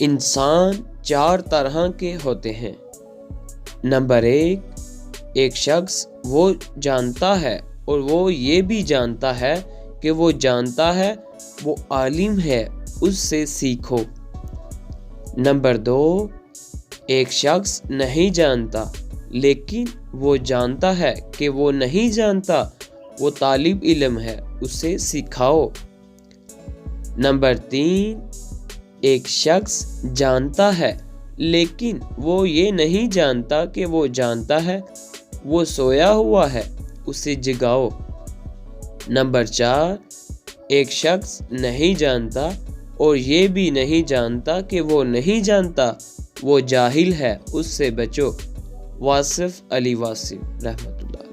انسان 4 طرح کے ہوتے ہیں۔ نمبر 1، ایک شخص وہ جانتا ہے اور وہ یہ بھی جانتا ہے کہ وہ جانتا ہے، وہ عالم ہے، اس سے سیکھو۔ نمبر 2، ایک شخص نہیں جانتا لیکن وہ جانتا ہے کہ وہ نہیں جانتا، وہ طالب علم ہے، اسے سکھاؤ۔ نمبر 3، ایک شخص جانتا ہے لیکن وہ یہ نہیں جانتا کہ وہ جانتا ہے، وہ سویا ہوا ہے، اسے جگاؤ۔ نمبر 4، ایک شخص نہیں جانتا اور یہ بھی نہیں جانتا کہ وہ نہیں جانتا، وہ جاہل ہے، اس سے بچو۔ واصف علی واصف رحمۃ اللہ۔